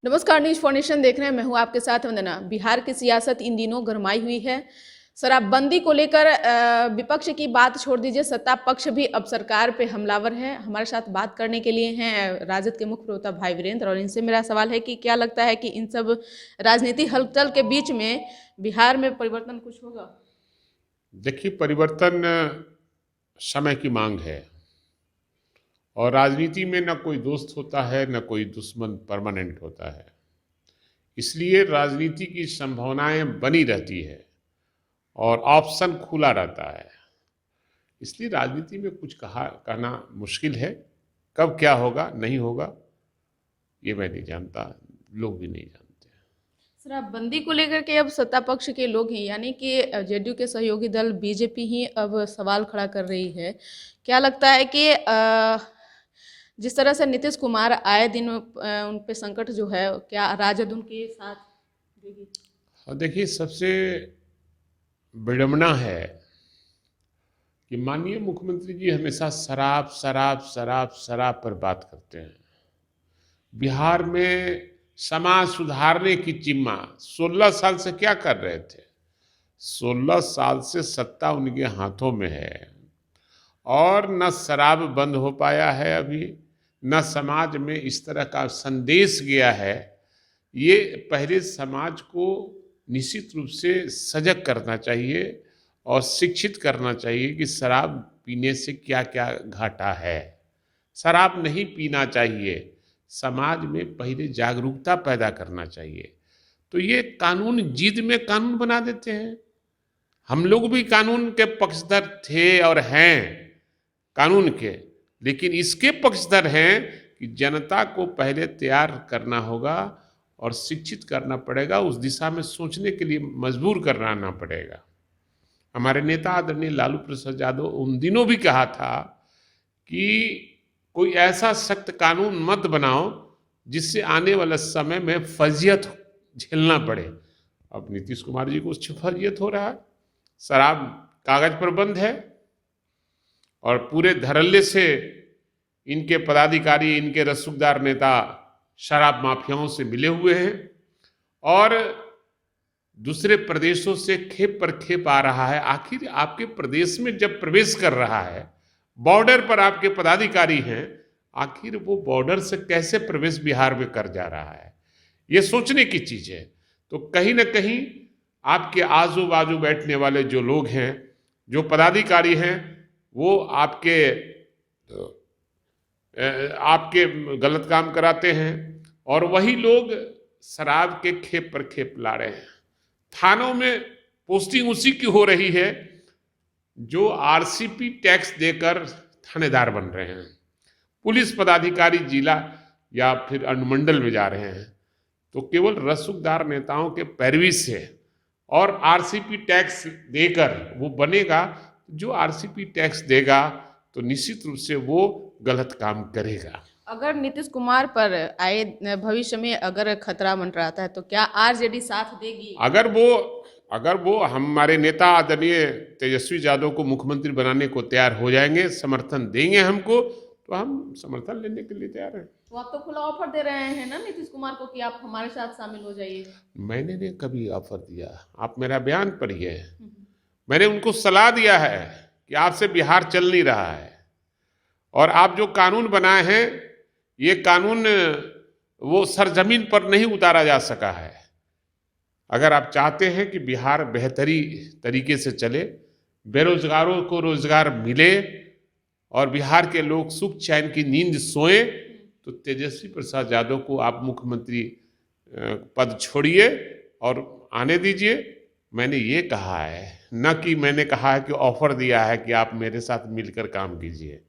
नमस्कार, news foundation देख रहे हैं। मैं हूं आपके साथ वंदना। बिहार की सियासत इन दिनों गरमाई हुई है। शराबबंदी को लेकर विपक्ष की बात छोड़ दीजिए, सत्ता पक्ष भी अब सरकार पे हमलावर है। हमारे साथ बात करने के लिए हैं राजद के मुख्य प्रवक्ता भाई वीरेंद्र, और इनसे मेरा सवाल है कि क्या लगता है कि इन सब राजनीति हलचल के बीच में बिहार में परिवर्तन कुछ होगा? देखिए, परिवर्तन समय की मांग है और राजनीति में न कोई दोस्त होता है न कोई दुश्मन परमानेंट होता है। इसलिए राजनीति की संभावनाएं बनी रहती है और ऑप्शन खुला रहता है। इसलिए राजनीति में कुछ कहना मुश्किल है। कब क्या होगा नहीं होगा ये मैं नहीं जानता, लोग भी नहीं जानते। शराबबंदी को लेकर के अब सत्ता पक्ष के लोग ही, यानी कि जेडीयू के सहयोगी दल बीजेपी ही अब सवाल खड़ा कर रही है। क्या लगता है कि जिस तरह से नीतीश कुमार आए दिन उन पे संकट जो है, क्या राजद उनके साथ देगी? और देखिए, सबसे विडम्बना है कि माननीय मुख्यमंत्री जी हमेशा शराब शराब शराब शराब पर बात करते हैं। बिहार में समाज सुधारने की जिम्मा 16 साल से क्या कर रहे थे? 16 साल से सत्ता उनके हाथों में है और न शराब बंद हो पाया है अभी, न समाज में इस तरह का संदेश गया है। ये पहले समाज को निश्चित रूप से सजग करना चाहिए और शिक्षित करना चाहिए कि शराब पीने से क्या क्या घाटा है। शराब नहीं पीना चाहिए, समाज में पहले जागरूकता पैदा करना चाहिए। तो ये कानून जिद में कानून बना देते हैं। हम लोग भी कानून के पक्षधर थे और हैं कानून के, लेकिन इसके पक्षधर हैं कि जनता को पहले तैयार करना होगा और शिक्षित करना पड़ेगा, उस दिशा में सोचने के लिए मजबूर कराना पड़ेगा। हमारे नेता आदरणीय लालू प्रसाद यादव उन दिनों भी कहा था कि कोई ऐसा सख्त कानून मत बनाओ जिससे आने वाले समय में फजियत झेलना पड़े। अब नीतीश कुमार जी को उससे फजियत हो रहा है। शराब कागज पर बंद है और पूरे धड़ल्ले से इनके पदाधिकारी, इनके रसूखदार नेता शराब माफियाओं से मिले हुए हैं और दूसरे प्रदेशों से खेप पर खेप आ रहा है। आखिर आपके प्रदेश में जब प्रवेश कर रहा है, बॉर्डर पर आपके पदाधिकारी हैं, आखिर वो बॉर्डर से कैसे प्रवेश बिहार में कर जा रहा है? ये सोचने की चीज है। तो कहीं ना कहीं आपके आजू बाजू बैठने वाले जो लोग हैं, जो पदाधिकारी हैं, वो आपके गलत काम कराते हैं और वही लोग शराब के खेप पर खेप ला रहे हैं। थानों में पोस्टिंग उसी की हो रही है जो आरसीपी टैक्स देकर थानेदार बन रहे हैं। पुलिस पदाधिकारी जिला या फिर अनुमंडल में जा रहे हैं तो केवल रसूखदार नेताओं के पैरवी से और आरसीपी टैक्स देकर वो बनेगा। जो आरसीपी टैक्स देगा तो निश्चित रूप से वो गलत काम करेगा। अगर नीतीश कुमार पर आए भविष्य में अगर खतरा मंडराता है तो क्या आरजेडी साथ देगी? अगर वो हमारे नेता आदरणीय तेजस्वी यादव को मुख्यमंत्री बनाने को तैयार हो जाएंगे, समर्थन देंगे हमको, तो हम समर्थन लेने के लिए तैयार हैं। तो आप तो खुला ऑफर दे रहे हैं ना नीतीश कुमार को कि आप हमारे साथ शामिल हो जाइए। मैंने नहीं कभी ऑफर दिया, आप मेरा बयान पढ़िए। मैंने उनको सलाह दिया है कि आपसे बिहार चल नहीं रहा है और आप जो कानून बनाए हैं ये कानून वो सरजमीन पर नहीं उतारा जा सका है। अगर आप चाहते हैं कि बिहार बेहतरी तरीके से चले, बेरोजगारों को रोजगार मिले और बिहार के लोग सुख चैन की नींद सोएं, तो तेजस्वी प्रसाद यादव को आप मुख्यमंत्री पद छोड़िए और आने दीजिए। मैंने ये कहा है, न कि मैंने कहा है कि ऑफर दिया है कि आप मेरे साथ मिलकर काम कीजिए।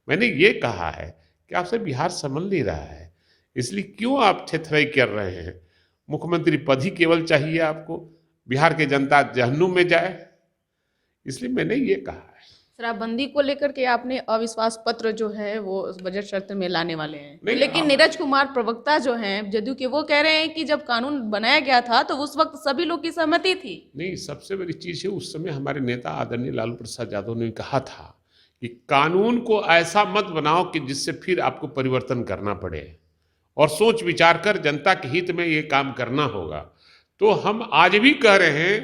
मैंने ये कहा है कि आपसे बिहार संभल नहीं रहा है, इसलिए क्यों आप थेथराई कर रहे हैं? मुख्यमंत्री पद ही केवल चाहिए आपको, बिहार की जनता जहन्नुम में जाए, इसलिए मैंने ये कहा है। शराबबंदी को लेकर के आपने अविश्वास पत्र जो है वो बजट सत्र में लाने वाले हैं, नहीं, लेकिन नीरज कुमार प्रवक्ता जो हैं जदयू के, वो कह रहे हैं कि जब कानून बनाया गया था तो उस वक्त सभी लोग की सहमति थी। नहीं, सबसे बड़ी चीज है, उस समय हमारे नेता आदरणीय लालू प्रसाद यादव ने कहा था कि कानून को ऐसा मत बनाओ कि जिससे फिर आपको परिवर्तन करना पड़े। और सोच विचार कर जनता के हित में ये काम करना होगा। तो हम आज भी कह रहे हैं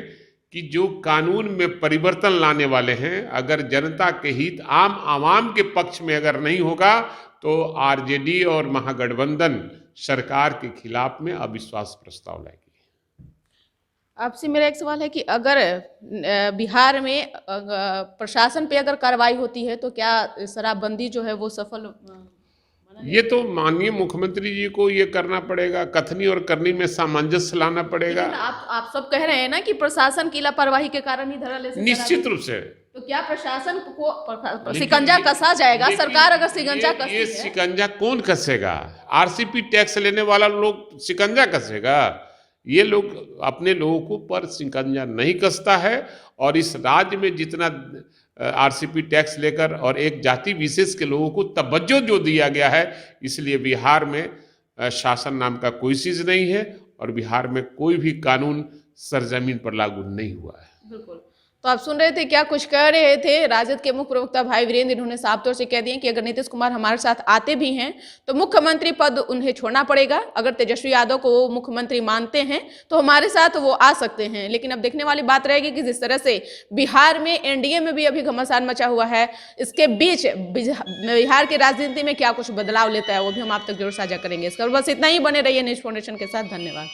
कि जो कानून में परिवर्तन लाने वाले हैं, अगर जनता के हित आम आवाम के पक्ष में अगर नहीं होगा तो आरजेडी और महागठबंधन सरकार के खिलाफ में अविश्वास प्रस्ताव लाएगी। आपसे मेरा एक सवाल है कि अगर बिहार में प्रशासन पे अगर कार्रवाई होती है तो क्या शराबबंदी जो है वो सफल ये तो माननीय मुख्यमंत्री जी को ये करना पड़ेगा, कथनी और करनी में सामंजस्य लाना पड़ेगा। लेकिन आप सब कह रहे हैं ना कि प्रशासन की लापरवाही के कारण ही धरल ऐसे निश्चित रूप से। तो क्या प्रशासन को शिकंजा कसा जाएगा? सरकार अगर शिकंजा कसती ये है, शिकंजा कौन कसेगा? आरसीपी टैक्स लेने वाला लोग शिकंजा कसेगा? ये लोग अपने लोगों को पर शिकंजा नहीं कसता है। और इस राज्य में जितना आरसीपी टैक्स लेकर और एक जाति विशेष के लोगों को तवज्जो जो दिया गया है, इसलिए बिहार में शासन नाम का कोई चीज नहीं है और बिहार में कोई भी कानून सरजमीन पर लागू नहीं हुआ है। बिल्कुल। तो आप सुन रहे थे क्या कुछ कह रहे थे राजद के मुख्य प्रवक्ता भाई वीरेंद्र। इन्होंने साफ तौर से कह दिया कि अगर नीतीश कुमार हमारे साथ आते भी हैं तो मुख्यमंत्री पद उन्हें छोड़ना पड़ेगा। अगर तेजस्वी यादव को वो मुख्यमंत्री मानते हैं तो हमारे साथ वो आ सकते हैं। लेकिन अब देखने वाली बात रहेगी कि जिस तरह से बिहार में एनडीए में भी अभी घमासान मचा हुआ है, इसके बीच बिहार की राजनीति में क्या कुछ बदलाव लेता है वो भी हम आप तक जरूर साझा करेंगे। इसका बस इतना ही, बने रहिए न्यूज़ फाउंडेशन के साथ। धन्यवाद।